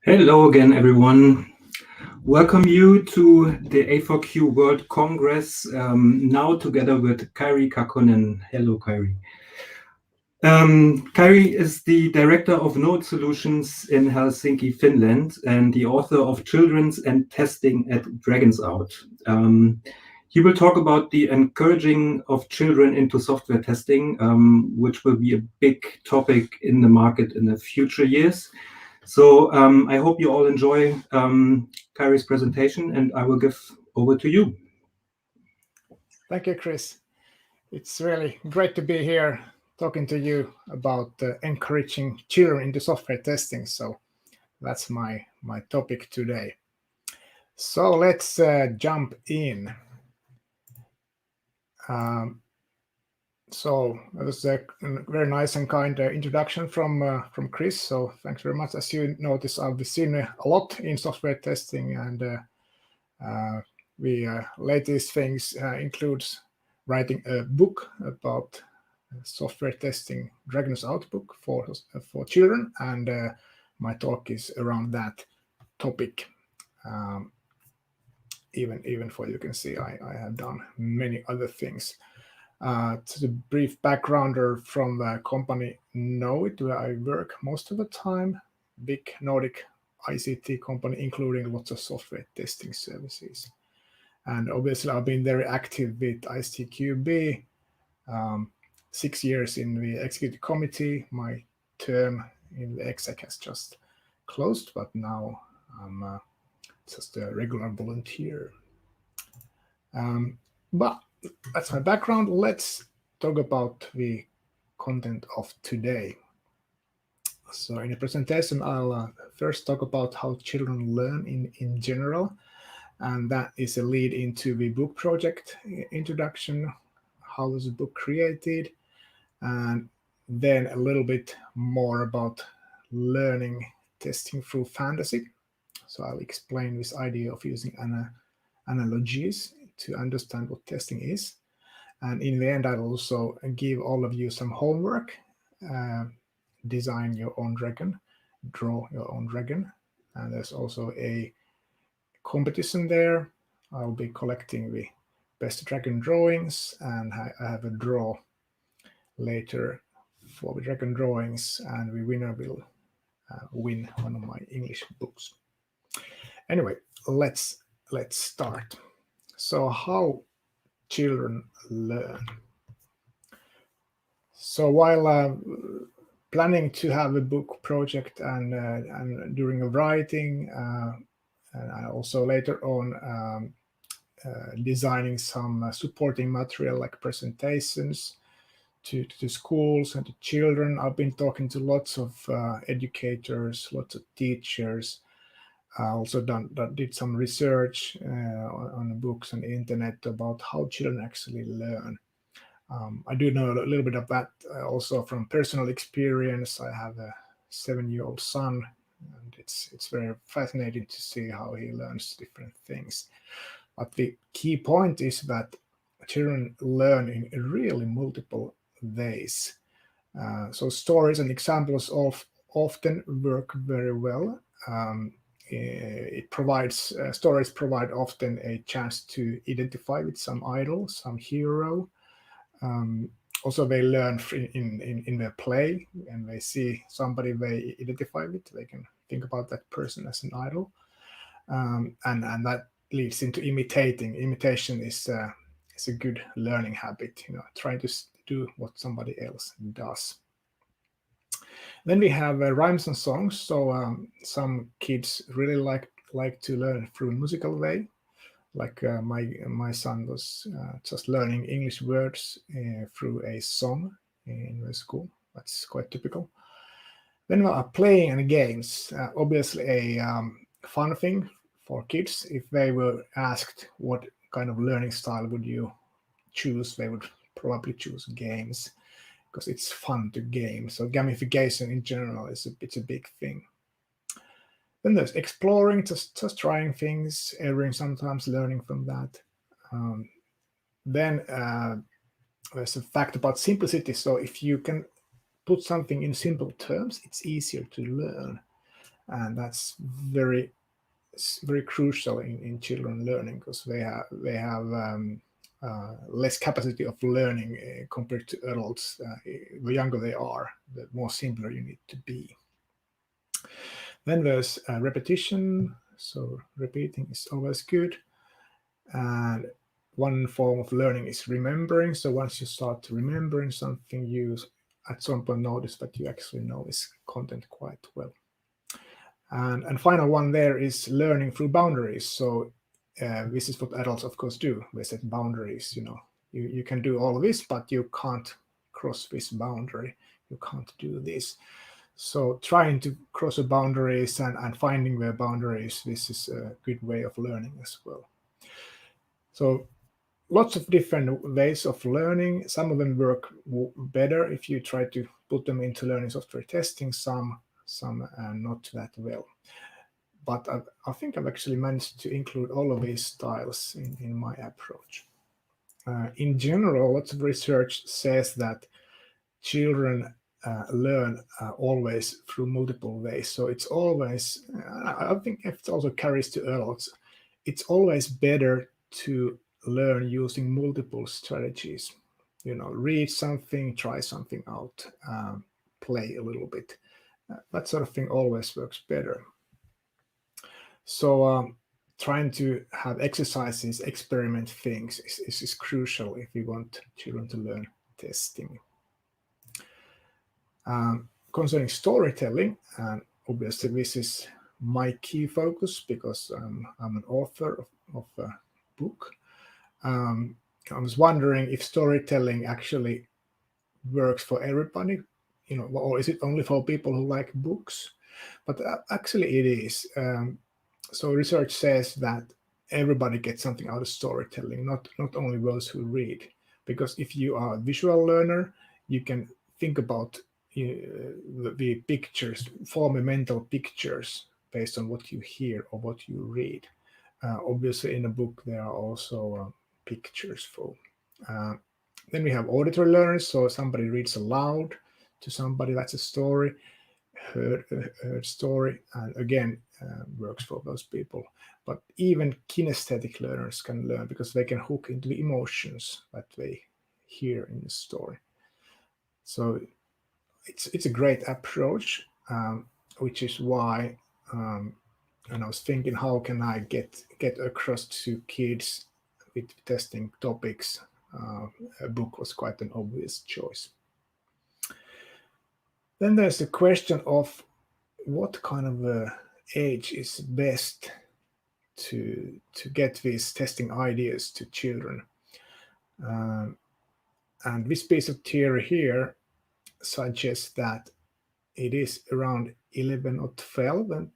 Hello again, everyone. Welcome you to the A4Q World Congress, now together with Kari Kakkonen. Hello, Kari. Kari is the Director of Node Solutions in Helsinki, Finland, and the author of Children's and Testing at Dragons Out. He will talk about the encouraging of children into software testing, which will be a big topic in the market in the future years. So I hope you all enjoy Kari's presentation, and I will give over to you. Thank you, Chris. It's really great to be here talking to you about encouraging children into software testing. So that's my topic today. So let's jump in. So that was a very nice and kind introduction from Chris. So thanks very much. As you notice, I've seen a lot in software testing, and the latest things includes writing a book about software testing, Dragons Out book for children, and my talk is around that topic. Even for you can see, I have done many other things. To the brief backgrounder from the company Knowit, where I work most of the time, big Nordic ICT company, including lots of software testing services. And obviously, I've been very active with ICTQB, 6 years in the executive committee. My term in the exec has just closed, but now I'm just a regular volunteer. But that's my background. Let's talk about the content of today. So in the presentation, I'll first talk about how children learn in general, and that is a lead into the book project introduction. How was the book created? And then a little bit more about learning testing through fantasy. So I'll explain this idea of using analogies to understand what testing is. And in the end, I'll also give all of you some homework. Design your own dragon, draw your own dragon. And there's also a competition there. I'll be collecting the best dragon drawings, and I have a draw later for the dragon drawings, and the winner will win one of my English books. Anyway, let's start. So how children learn. So while planning to have a book project and during the writing, and also later on designing some supporting material like presentations to schools and to children, I've been talking to lots of educators, lots of teachers. I also did some research on books and the internet about how children actually learn. I do know a little bit of that also from personal experience. I have a 7-year-old son, and it's very fascinating to see how he learns different things. But the key point is that children learn in really multiple ways. So stories and examples often work very well. It provides stories provide often a chance to identify with some idol, some hero. Also, they learn in their play, and they see somebody they identify with. They can think about that person as an idol, and that leads into imitating. Imitation is a good learning habit. Trying to do what somebody else does. Then we have rhymes and songs. So some kids really like to learn through a musical way. Like my son was just learning English words through a song in the school. That's quite typical. Then we are playing and games. Obviously a fun thing for kids. If they were asked what kind of learning style would you choose, they would probably choose games because it's fun to game. So gamification in general it's a big thing. Then there's exploring, just trying things, erring sometimes, learning from that. Then there's a fact about simplicity. So if you can put something in simple terms, it's easier to learn. and that's very crucial in children learning, because they have less capacity of learning compared to adults. The younger they are, the more simpler you need to be. Then there's repetition, so repeating is always good. And one form of learning is remembering. So once you start remembering something, you at some point notice that you actually know this content quite well. And final one there is learning through boundaries. So this is what adults, of course, do. They set boundaries. You can do all of this, but you can't cross this boundary. You can't do this. So trying to cross the boundaries and finding their boundaries, this is a good way of learning as well. So lots of different ways of learning. Some of them work better if you try to put them into learning software testing, some not that well. But I think I've actually managed to include all of these styles in my approach. In general, lots of research says that children learn always through multiple ways. So it's always, I think it also carries to adults, it's always better to learn using multiple strategies. Read something, try something out, play a little bit. That sort of thing always works better. So trying to have exercises, experiment things is crucial if you want children to learn testing. Concerning storytelling, and obviously this is my key focus because I'm an author of a book. I was wondering if storytelling actually works for everybody, or is it only for people who like books? But actually it is. So research says that everybody gets something out of storytelling, not only those who read. Because if you are a visual learner, you can think about the pictures, form mental pictures based on what you hear or what you read. Obviously, in a book, there are also pictures for. Then we have auditory learners, so somebody reads aloud to somebody, that's a story, heard story, and again, works for those people. But even kinesthetic learners can learn because they can hook into the emotions that they hear in the story. So it's a great approach, which is why and I was thinking, how can I get across to kids with testing topics? A book was quite an obvious choice. Then there's the question of what kind of age is best to get these testing ideas to children. And this piece of theory here suggests that it is around 11 or 12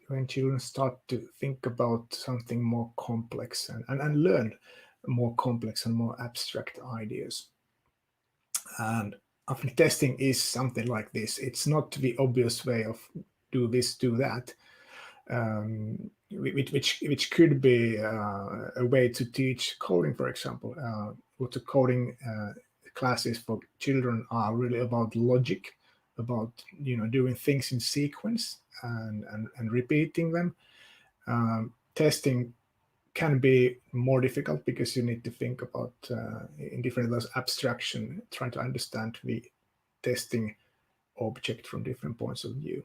when children start to think about something more complex and learn more complex and more abstract ideas. And I think testing is something like this. It's not the obvious way of do this, do that, which could be a way to teach coding, for example. What the coding classes for children are really about logic, about doing things in sequence and repeating them. Testing can be more difficult because you need to think about in different those abstraction, trying to understand the testing object from different points of view.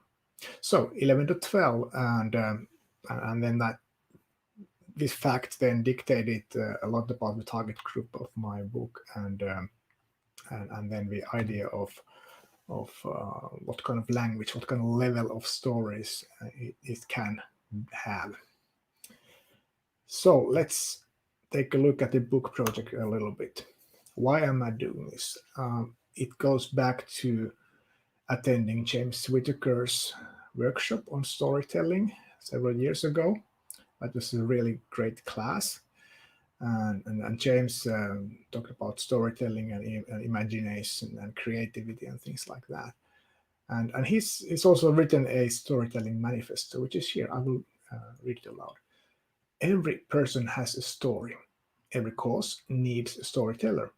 So 11 to 12, and then that this fact then dictated a lot about the target group of my book, and then the idea of what kind of language, what kind of level of stories it can have. So let's take a look at the book project a little bit. Why am I doing this? It goes back to attending James Whitaker's workshop on storytelling several years ago. That was a really great class. And James talked about storytelling and imagination and creativity and things like that. And he's also written a storytelling manifesto, which is here. I will read it aloud. Every person has a story. Every cause needs a storyteller.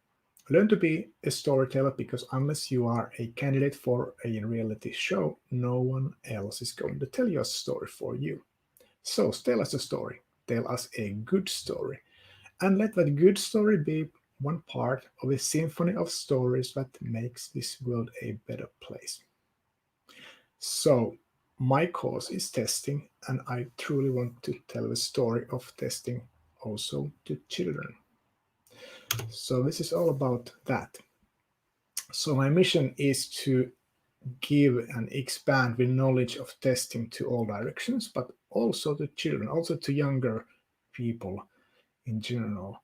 Learn to be a storyteller, because unless you are a candidate for a reality show, no one else is going to tell your story for you. So tell us a story. Tell us a good story. And let that good story be one part of a symphony of stories that makes this world a better place. So, my course is testing, and I truly want to tell the story of testing also to children. So, this is all about that. So, my mission is to give and expand the knowledge of testing to all directions, but also to children, also to younger people in general.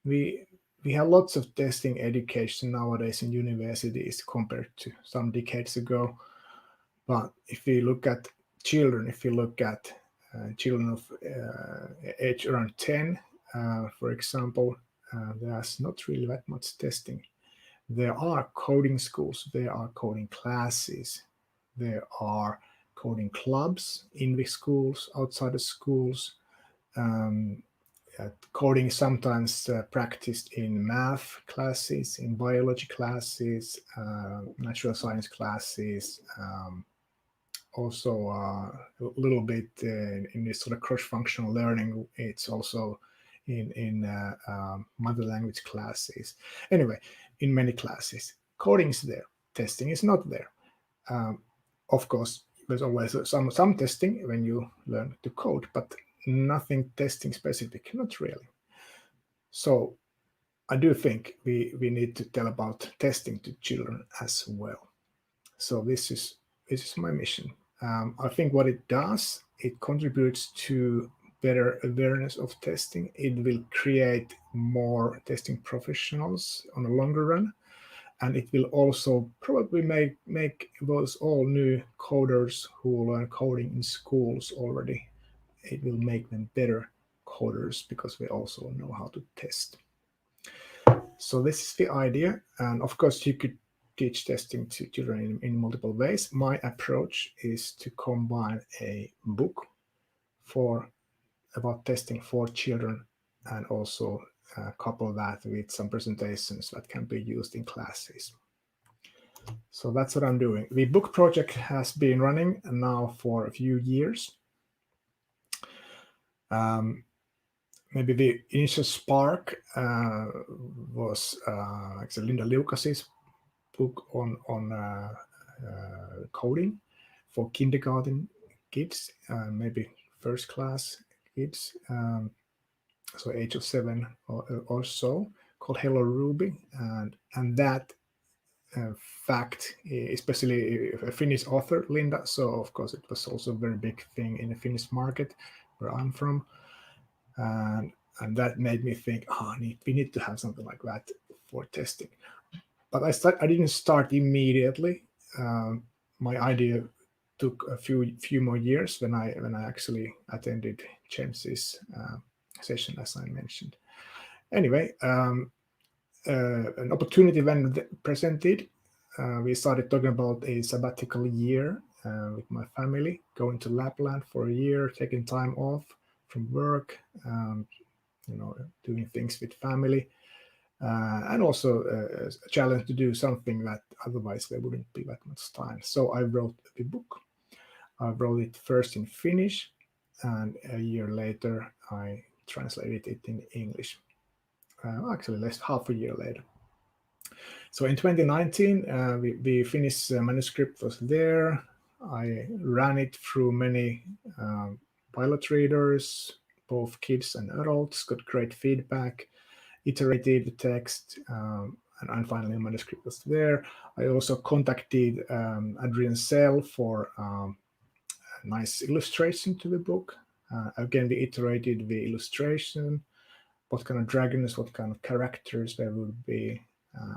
We we have lots of testing education nowadays in universities compared to some decades ago. But if we look at children, if we look at children of age around 10, for example, there's not really that much testing. There are coding schools, there are coding classes, there are coding clubs in the schools, outside the schools. Um, Coding sometimes practiced in math classes, in biology classes, natural science classes, also a little bit in this sort of cross-functional learning. It's also in mother language classes. Anyway, in many classes, coding is there, testing is not there. Um, of course, there's always some testing when you learn to code, but nothing testing specific, not really. So I do think we need to tell about testing to children as well. So this is my mission. I think what it does, it contributes to better awareness of testing. It will create more testing professionals on the longer run, and it will also probably make those all new coders who learn coding in schools already. It will make them better coders because they also know how to test. So this is the idea, and of course you could teach testing to children in multiple ways. My approach is to combine a book for about testing for children, and also couple that with some presentations that can be used in classes. So that's what I'm doing. The book project has been running now for a few years. Maybe the initial spark was actually Linda Liukas's book on coding for kindergarten kids, maybe first class kids, so age of 7 or so, called Hello Ruby, and that fact, especially a Finnish author, Linda. So of course it was also a very big thing in the Finnish market where I'm from, and that made me think, we need to have something like that for testing. But I didn't start immediately. My idea took a few more years when I actually attended James's session, as I mentioned. Anyway, an opportunity when presented. We started talking about a sabbatical year with my family, going to Lapland for a year, taking time off from work, doing things with family. And also a challenge to do something that otherwise there wouldn't be that much time. So I wrote the book. I wrote it first in Finnish, and a year later I translated it in English. Actually, less half a year later. So in 2019, the Finnish manuscript was there. I ran it through many pilot readers, both kids and adults, got great feedback, iterated the text, and finally the manuscript was there. I also contacted Adrian Sell for a nice illustration to the book. Again, we iterated the illustration, what kind of dragons, what kind of characters there would be,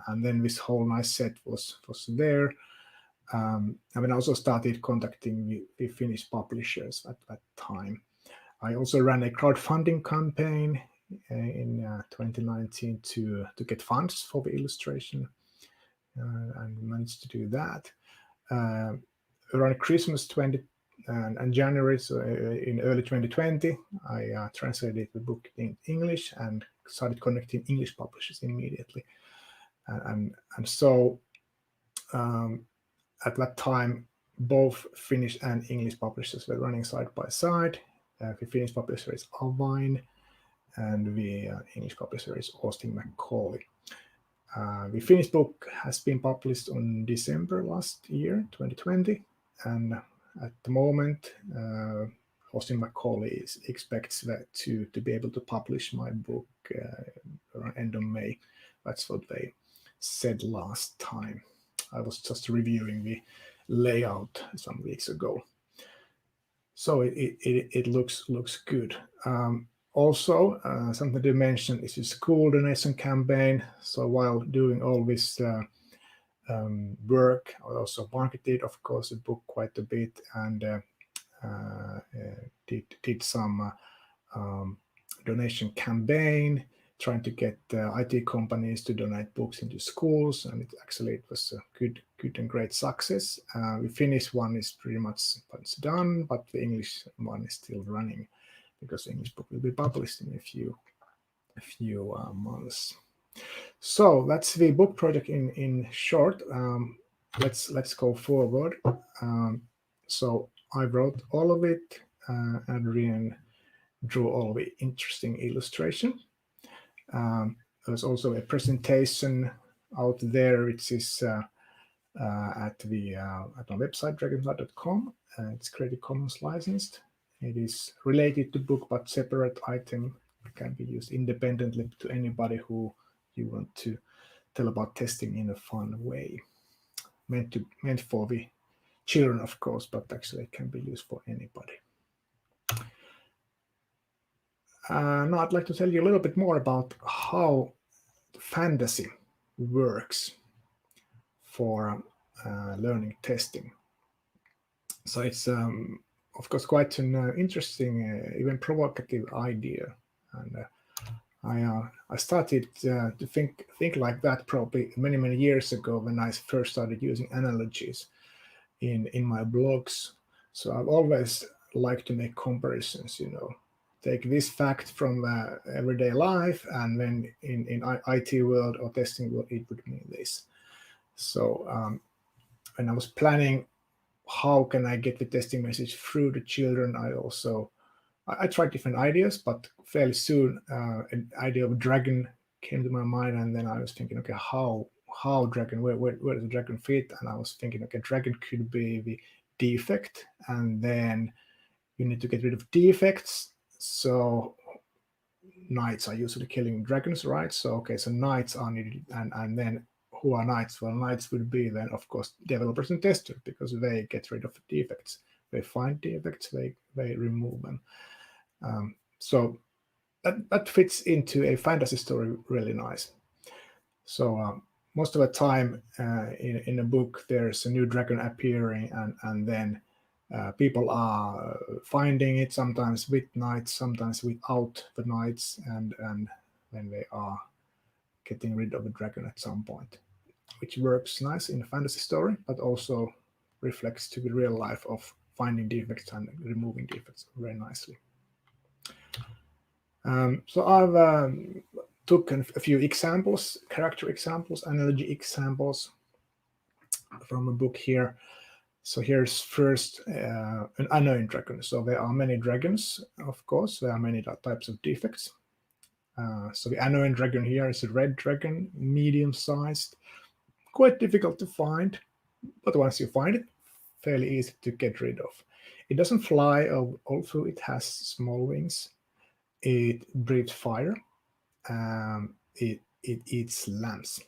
and then this whole nice set was there. And then I also started contacting the Finnish publishers at that time. I also ran a crowdfunding campaign in 2019 to get funds for the illustration, and managed to do that. Around Christmas and January, so in early 2020, I translated the book in English and started connecting English publishers immediately. And so at that time, both Finnish and English publishers were running side by side. The Finnish publisher is Avine, and the English publisher is Austin Macaulay. The Finnish book has been published on December last year, 2020, and at the moment, Austin Macaulay expects that to be able to publish my book around end of May. That's what they said last time. I was just reviewing the layout some weeks ago, so it looks good. Also, something to mention is a school donation campaign. So while doing all this work, I also marketed, of course, the book quite a bit, and did some donation campaign, trying to get IT companies to donate books into schools, and it was a good and great success. The Finnish one is pretty much done, but the English one is still running, because the English book will be published in a few months. So that's the book project in short. Let's go forward. So I wrote all of it, and Rian drew all the interesting illustration. There's also a presentation out there, which is at our website, dragonslight.com. It's Creative Commons licensed. It is related to book, but separate item. It can be used independently to anybody who you want to tell about testing in a fun way. Meant for the children, of course, but actually it can be used for anybody. Now I'd like to tell you a little bit more about how fantasy works for learning testing. So it's of course quite an interesting, even provocative idea, and I started to think like that probably many years ago when I first started using analogies in my blogs. So I've always liked to make comparisons, take this fact from everyday life, and then in IT world or testing world, it would mean this. So when I was planning how can I get the testing message through the children, I tried different ideas, but fairly soon an idea of a dragon came to my mind, and then I was thinking, okay, how dragon, where does the dragon fit? And I was thinking, okay, dragon could be the defect, and then you need to get rid of defects. So knights are usually killing dragons, right? So okay, so knights are needed, and then who are knights? Well, knights would be then, of course, developers and testers, because they get rid of defects. They find defects, they remove them. So that fits into a fantasy story really nice. So most of the time in a book, there's a new dragon appearing, and then people are finding it, sometimes with knights, sometimes without the knights, and then they are getting rid of the dragon at some point, which works nice in a fantasy story, but also reflects to the real life of finding defects and removing defects very nicely. So I've took a few examples, character examples, analogy examples from a book here. So here's first an unknown dragon. So there are many dragons, of course. There are many types of defects. So the unknown dragon here is a red dragon, medium-sized, quite difficult to find, but once you find it, fairly easy to get rid of. It doesn't fly, although it has small wings. It breathes fire. It eats lambs.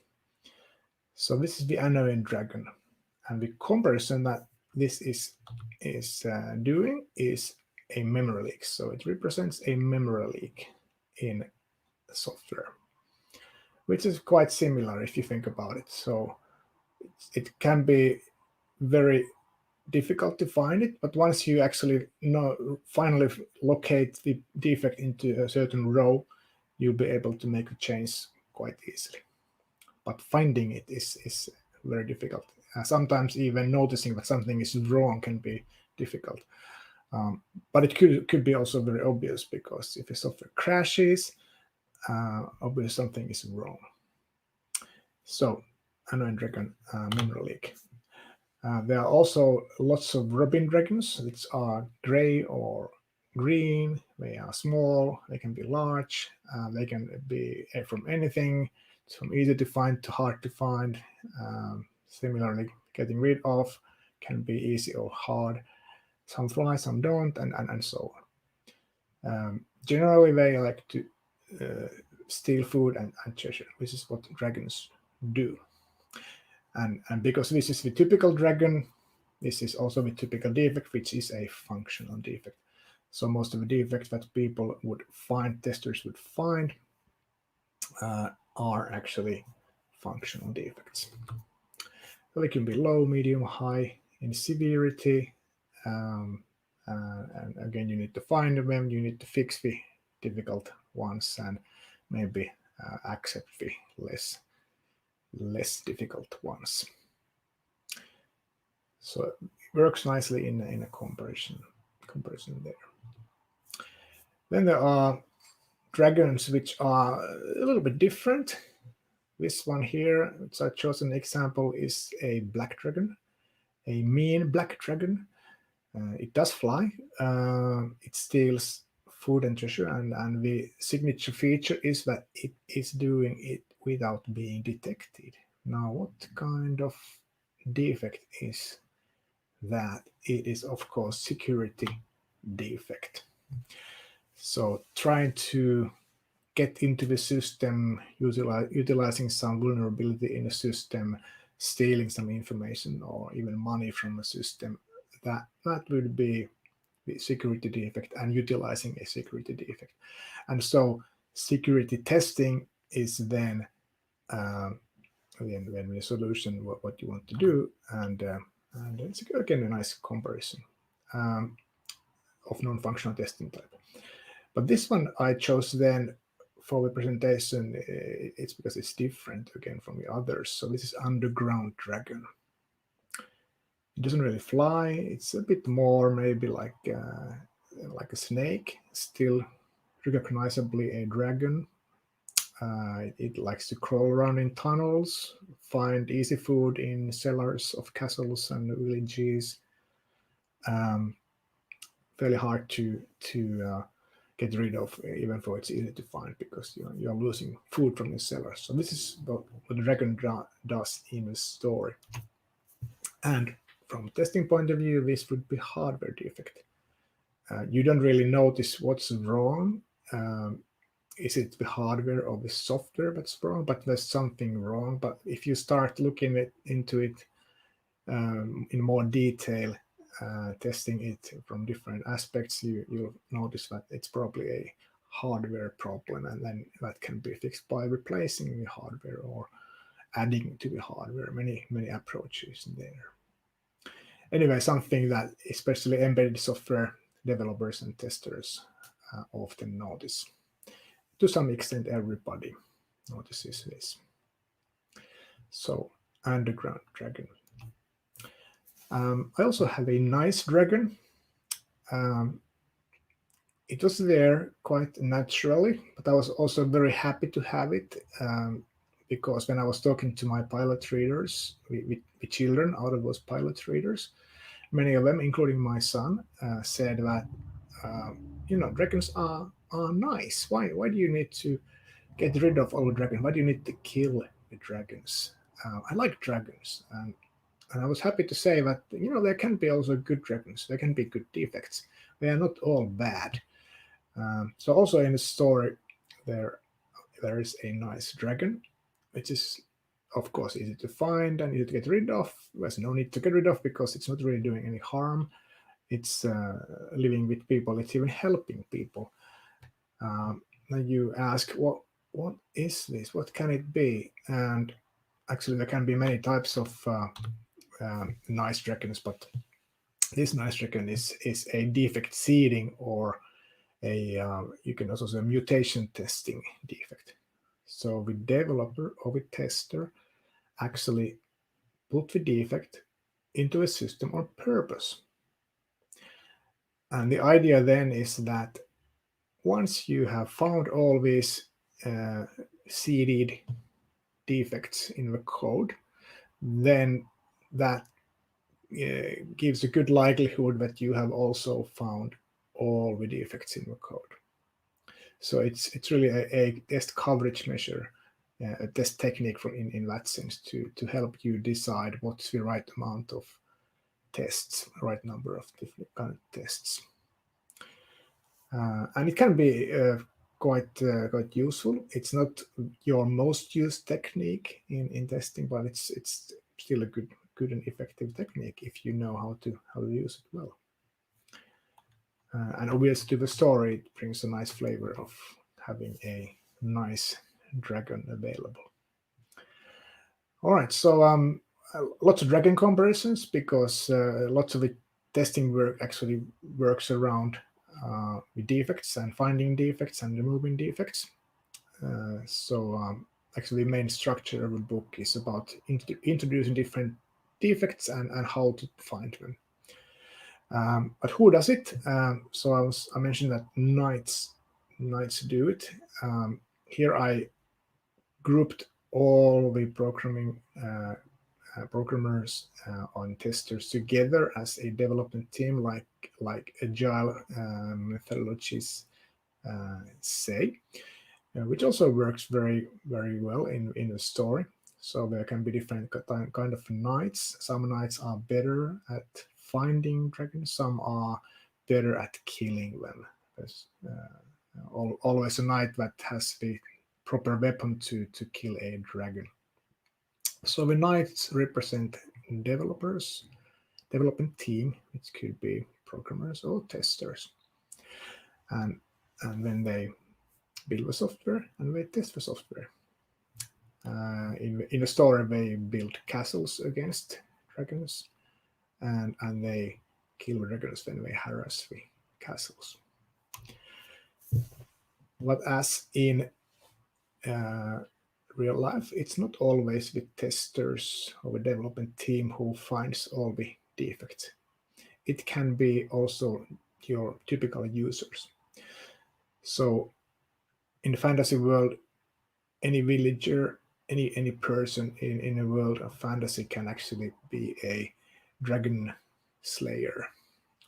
So this is the unknown dragon, and the comparison that this is doing is a memory leak. So it represents a memory leak in software, which is quite similar if you think about it. So it can be very difficult to find it, but once you actually finally locate the defect into a certain row, you'll be able to make a change quite easily. But finding it is very difficult. Sometimes even noticing that something is wrong can be difficult. But it could be also very obvious, because if a software crashes, obviously something is wrong. So, annoying dragon mineral leak. There are also lots of robin dragons, which are gray or green. They are small, they can be large, they can be from anything, from easy to find to hard to find. Similarly, getting rid of can be easy or hard. Some fly, some don't, and so on. Generally, they like to steal food and treasure. This is what dragons do. And because this is the typical dragon, this is also the typical defect, which is a functional defect. So most of the defects that people would find, testers would find, are actually functional defects. So they can be low, medium, high in severity. And again, you need to find them, you need to fix the difficult ones, and maybe accept the less difficult ones. So it works nicely in a comparison there. Then there are dragons which are a little bit different. This one here, which I chose an example, is a black dragon, a mean black dragon. It does fly. It steals food and treasure, and the signature feature is that it is doing it without being detected. Now, what kind of defect is that? It is, of course, security defect. So trying to get into the system, utilizing some vulnerability in the system, stealing some information or even money from a system, that would be the security defect, and utilizing a security defect. And so security testing is then the solution, what you want to do, and it's again a nice comparison of non-functional testing type. But this one I chose then for the presentation. It's because it's different again from the others. So this is underground dragon. It doesn't really fly. It's a bit more maybe like a snake, still recognizably a dragon. It likes to crawl around in tunnels, find easy food in cellars of castles and villages. Fairly hard to get rid of, even though it's easy to find, because you're losing food from the cellar. So this is what the dragon does in the story. And from a testing point of view, this would be hardware defect. You don't really notice what's wrong. Is it the hardware or the software that's wrong? But there's something wrong. But if you start looking into it in more detail, testing it from different aspects, you'll notice that it's probably a hardware problem, and then that can be fixed by replacing the hardware or adding to the hardware. Many approaches there. Anyway, something that especially embedded software developers and testers often notice. To some extent, everybody notices this. So, underground dragon. I also have a nice dragon. It was there quite naturally, but I was also very happy to have it, because when I was talking to my pilot readers, with children out of those pilot readers, many of them, including my son, said that dragons are nice. Why do you need to get rid of all the dragons? Why do you need to kill the dragons? I like dragons, and I was happy to say that there can be also good dragons. There can be good defects. They are not all bad. So also in the story, there is a nice dragon, which is of course easy to find and easy to get rid of. There's no need to get rid of because it's not really doing any harm. It's living with people. It's even helping people. Then you ask, what is this? What can it be? And actually, there can be many types of nice dragons, but this nice dragon is a defect seeding, or you can also say mutation testing defect. So the developer or the tester actually put the defect into a system on purpose. And the idea then is that once you have found all these seeded defects in the code, then that gives a good likelihood that you have also found all the defects in the code. So it's really a test coverage measure, a test technique in that sense to help you decide what's the right amount of tests, right number of different kind of tests. And it can be quite useful. It's not your most used technique in testing, but it's still a good and effective technique if you know how to use it well. And obviously the story, it brings a nice flavor of having a nice dragon available. All right, so lots of dragon comparisons, because lots of the testing work actually works around with defects and finding defects and removing defects. Actually, the main structure of the book is about introducing different defects and how to find them. But who does it? So I mentioned that knights do it. Here I grouped all the programmers on testers together as a development team, like agile methodologies say, which also works very, very well in the story. So there can be different kind of knights. Some knights are better at finding dragons, some are better at killing them. There's always a knight that has the proper weapon to kill a dragon. So the knights represent developers, development team, which could be programmers or testers. And then they build the software and they test the software. In the story, they build castles against dragons, and they kill dragons when they harass the castles. But as in real life, it's not always the testers or the development team who finds all the defects. It can be also your typical users. So in the fantasy world, any villager, any person in a world of fantasy can actually be a dragon slayer,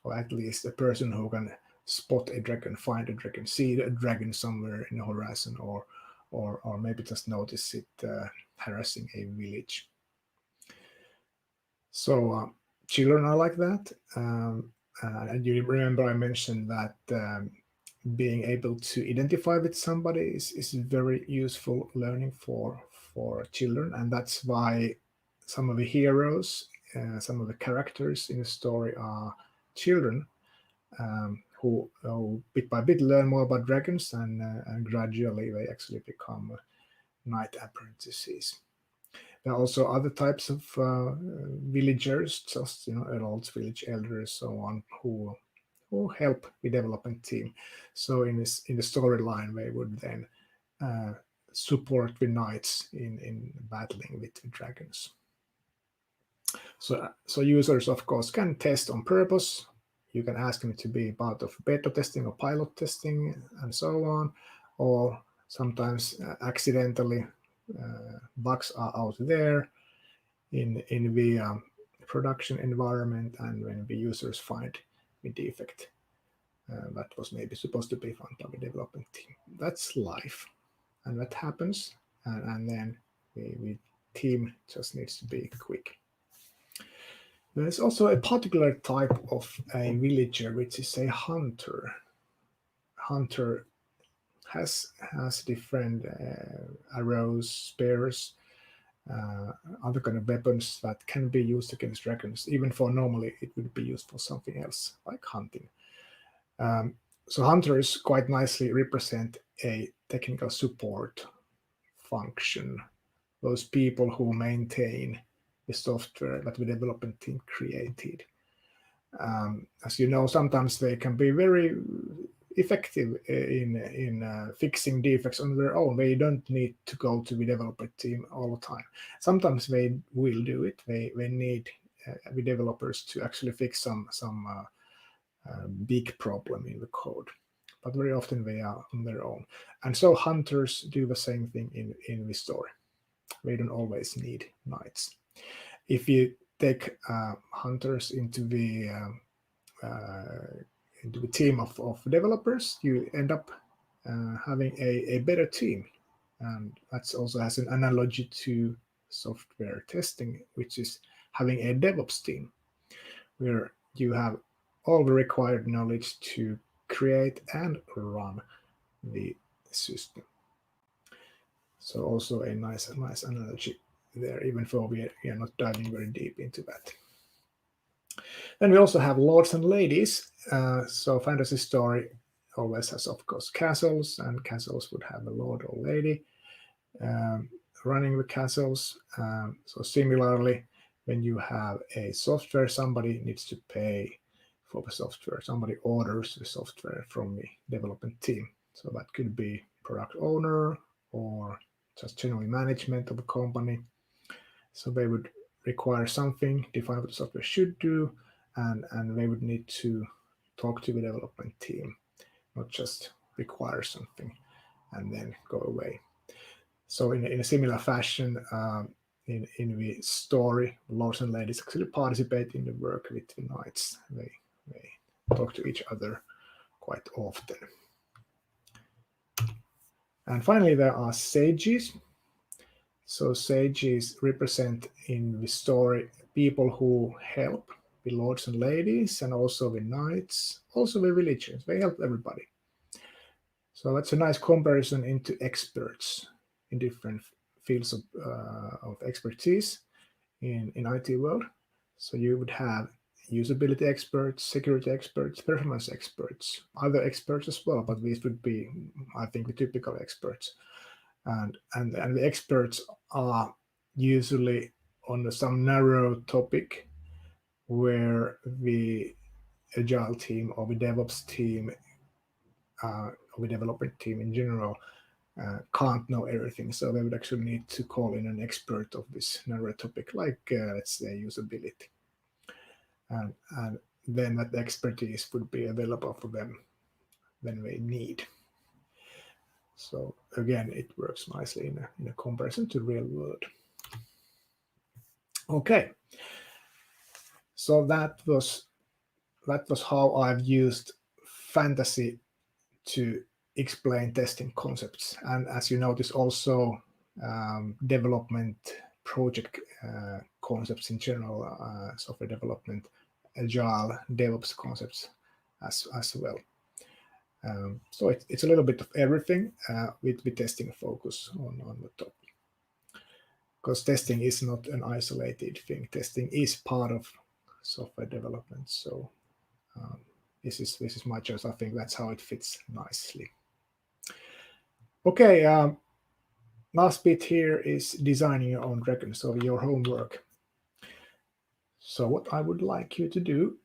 or at least a person who can spot a dragon, find a dragon, see a dragon somewhere in the horizon, or maybe just notice it harassing a village. So children are like that. And you remember I mentioned that being able to identify with somebody is very useful learning for children, and that's why some of the heroes, some of the characters in the story are children who bit by bit learn more about dragons, and gradually they actually become knight apprentices. There are also other types of villagers, just adults, village elders, so on, who help the development team. So in the storyline, they would then support the knights in battling with the dragons. So users, of course, can test on purpose. You can ask them to be part of beta testing or pilot testing and so on, or sometimes accidentally bugs are out there in the production environment, and when the users find the defect that was maybe supposed to be found by the development team. That's life, and that happens, and then the team just needs to be quick. There's also a particular type of a villager, which is a hunter. Hunter has different arrows, spears, other kind of weapons that can be used against dragons. Even for normally, it would be used for something else, like hunting. So hunters quite nicely represent a technical support function, those people who maintain the software that the development team created. As you know, sometimes they can be very effective in fixing defects on their own. They don't need to go to the development team all the time. Sometimes they will do it. They need the developers to actually fix some big problem in the code, but very often they are on their own. And so hunters do the same thing in the story. we don't always need knights. If you take hunters into the team of developers, you end up having a better team. And that also has an analogy to software testing, which is having a DevOps team, where you have all the required knowledge to create and run the system. So also a nice analogy there, even though we are not diving very deep into that. Then we also have lords and ladies. So fantasy story always has, of course, castles, and castles would have a lord or lady running the castles. So similarly, when you have a software, somebody needs to pay for the software. Somebody orders the software from the development team. So that could be product owner or just generally management of a company. So they would require something, define what the software should do, and they would need to talk to the development team, not just require something and then go away. So in a similar fashion, in the story, lords and ladies actually participate in the work with the knights. They talk to each other quite often. And finally, there are sages. So sages represent in the story people who help the lords and ladies, and also the knights, also the villagers. They help everybody. So that's a nice comparison into experts in different fields of expertise in IT world. So you would have usability experts, security experts, performance experts, other experts as well, but these would be, I think, the typical experts. And the experts are usually on some narrow topic where the agile team or the DevOps team or the development team in general can't know everything. So they would actually need to call in an expert of this narrow topic, like let's say usability. And then that expertise would be available for them when they need. So again, it works nicely in a comparison to real world. Okay, so that was how I've used fantasy to explain testing concepts. And as you notice, also development project concepts in general, software development, agile, DevOps concepts as well. So it's a little bit of everything with testing focus on the top. Because testing is not an isolated thing. Testing is part of software development. So this is my choice. I think that's how it fits nicely. Okay, last bit here is designing your own dragon, so your homework. So what I would like you to do,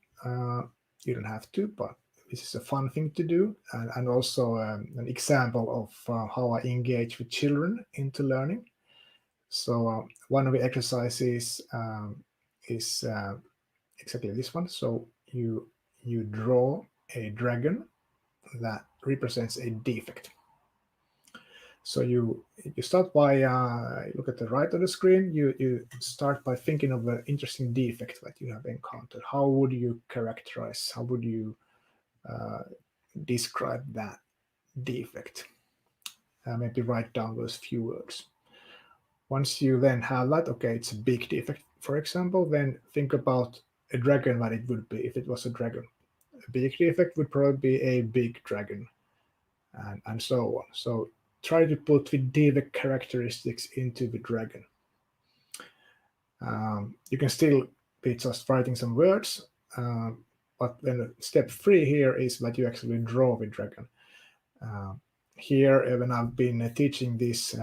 you don't have to, but this is a fun thing to do, and also an example of how I engage with children into learning. So one of the exercises is exactly this one. So you draw a dragon that represents a defect. So you start by look at the right of the screen. You start by thinking of an interesting defect that you have encountered. How would you characterize? How would you describe that defect? Maybe write down those few words. Once you then have that, okay, it's a big defect, for example, then think about a dragon that it would be if it was a dragon. A big defect would probably be a big dragon, and so on. So try to put the defect characteristics into the dragon. You can still be just writing some words, but then step 3 here is that you actually draw the dragon. Here, when I've been teaching this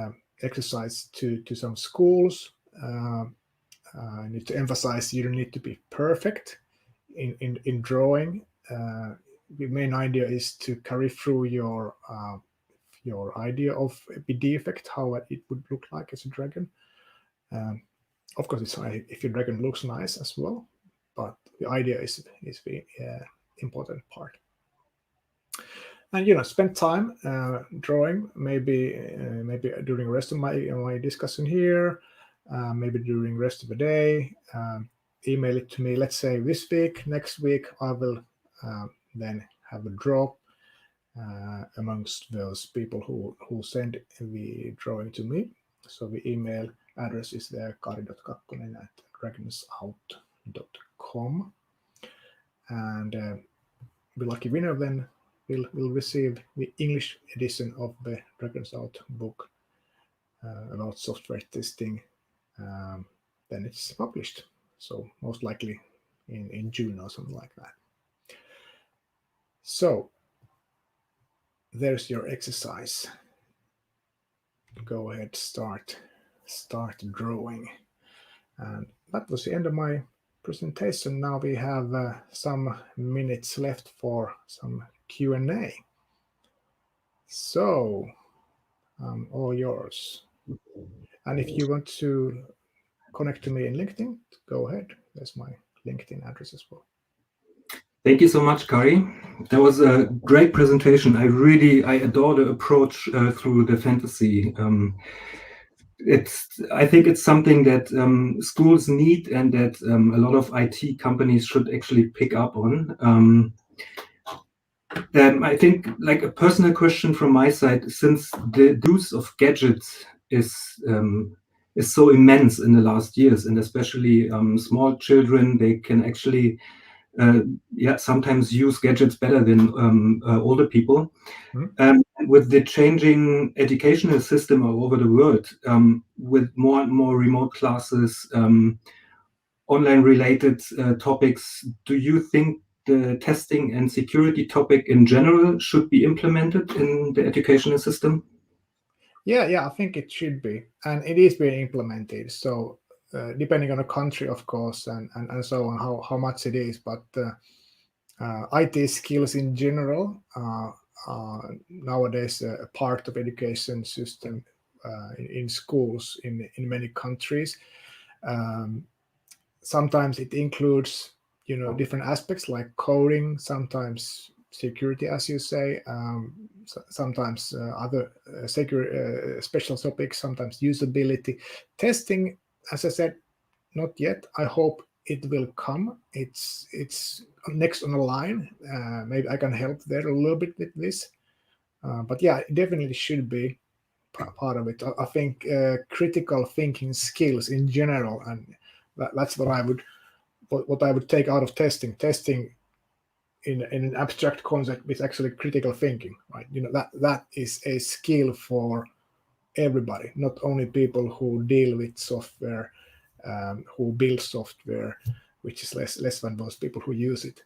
exercise to some schools, I need to emphasize you don't need to be perfect in drawing. The main idea is to carry through your idea of a defect, how it would look like as a dragon. Of course, it's if your dragon looks nice as well, but the idea is the important part. and spend time drawing. Maybe during the rest of my discussion here, maybe during the rest of the day. Email it to me. Let's say this week. Next week, I will then have a draw amongst those people who send the drawing to me. So the email address is there, kari.kakkonen@dragonsout.com, and the lucky winner then will receive the English edition of the Dragons Out book about software testing. Then it's published, so most likely in June or something like that. So there's your exercise. Go ahead, start drawing. And that was the end of my presentation. Now we have some minutes left for some Q&A. So all yours. And if you want to connect to me in LinkedIn, go ahead. There's my LinkedIn address as well. Thank you so much, Kari. That was a great presentation. I adore the approach through the fantasy. I think it's something that schools need and that a lot of IT companies should actually pick up on. I think, like, a personal question from my side, since the use of gadgets is so immense in the last years, and especially small children, they can actually sometimes use gadgets better than older people. With the changing educational system all over the world, with more and more remote classes, online related topics, do you think the testing and security topic in general should be implemented in the educational system? Yeah, I think it should be, and it is being implemented. So depending on the country, of course, and so on, how much it is, but IT skills in general are nowadays a part of education system in schools in many countries. Sometimes it includes different aspects like coding, sometimes security, as you say, sometimes other special topics, sometimes usability. Testing, as I said, not yet. I hope it will come. It's next on the line. Maybe I can help there a little bit with this. But yeah, it definitely should be part of it. I think critical thinking skills in general, and that's what I would take out of testing. Testing in an abstract concept is actually critical thinking, right? That is a skill for everybody, not only people who deal with software, who build software, which is less than those people who use it.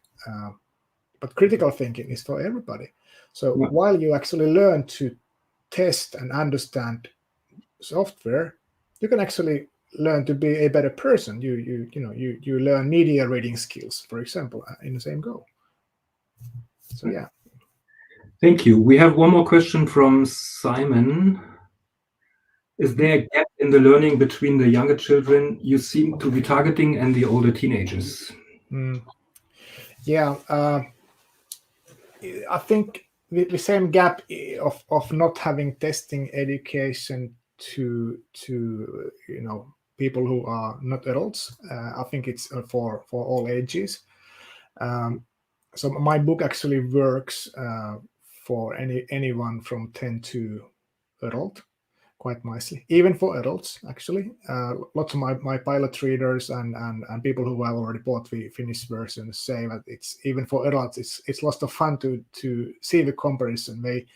But critical thinking is for everybody. So while you actually learn to test and understand software, you can actually learn to be a better person. You learn media reading skills, for example, in the same go. So yeah. Thank you. We have one more question from Simon. Is there a gap in the learning between the younger children you seem to be targeting and the older teenagers? Yeah, I think the same gap of not having testing education to people who are not adults. I think it's for all ages. So my book actually works for anyone from 10 to adult quite nicely, even for adults actually. Lots of my pilot readers and people who have already bought the Finnish version say that it's even for adults it's lots of fun to see the comparison. They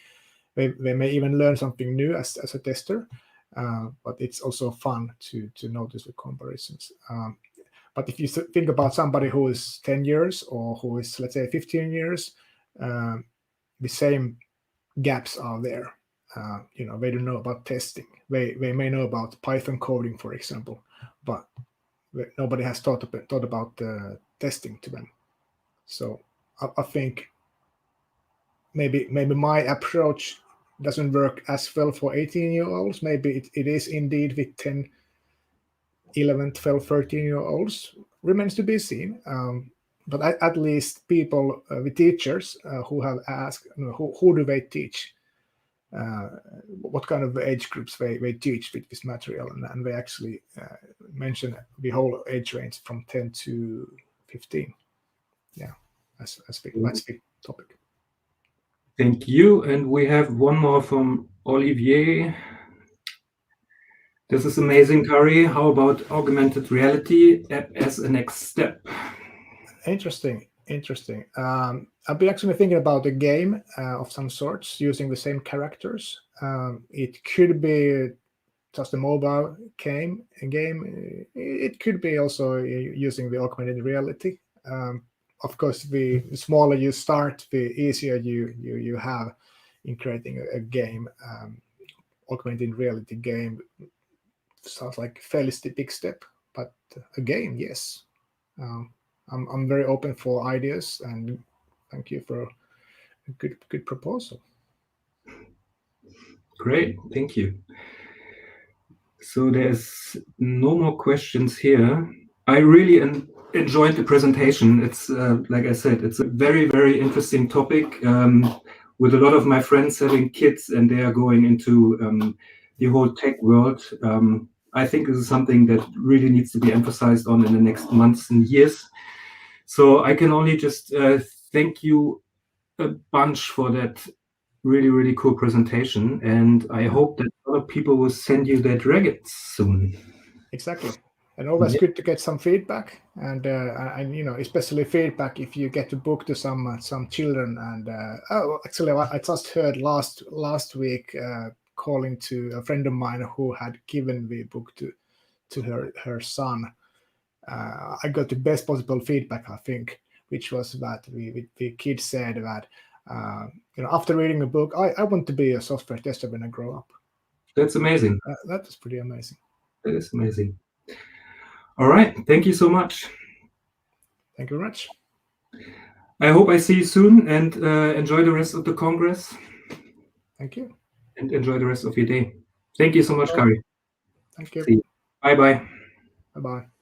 may even learn something new as a tester, but it's also fun to notice the comparisons. But if you think about somebody who is 10 years or who is, let's say, 15 years, the same gaps are there. They don't know about testing. They may know about Python coding, for example, but nobody has thought about testing to them. So I think maybe my approach doesn't work as well for 18-year-olds. Maybe it is indeed with 10, 11, 12, 13-year-olds. Remains to be seen. but at least people, the teachers who have asked, who do they teach? What kind of age groups they teach with this material, and they actually mention the whole age range from 10 to 15. Yeah, that's the topic. Thank you. And we have one more from Olivier. This is amazing, Kari. How about augmented reality as a next step? Interesting. I've been actually thinking about a game of some sorts using the same characters. It could be just a mobile game. It could be also using the augmented reality. Of course, the smaller you start, the easier you have in creating a game. Augmented reality game sounds like a fairly big step, but a game, yes. I'm very open for ideas, and thank you for a good proposal. Great, thank you. So there's no more questions here. I really enjoyed the presentation. It's like I said, it's a very, very interesting topic. With a lot of my friends having kids and they are going into the whole tech world, I think this is something that really needs to be emphasized on in the next months and years. So I can only just thank you a bunch for that really, really cool presentation. And I hope that other people will send you their dragons soon. Exactly. And always good to get some feedback, and especially feedback if you get a book to some children. And actually, I just heard last week calling to a friend of mine who had given the book to her son. I got the best possible feedback, I think, which was that the kid said that after reading the book, I want to be a software tester when I grow up. That's amazing. That was pretty amazing. That is amazing. All right. Thank you so much. Thank you very much. I hope I see you soon, and enjoy the rest of the Congress. Thank you. And enjoy the rest of your day. Thank you so much, Kari. Thank you. See you. Bye-bye. Bye-bye.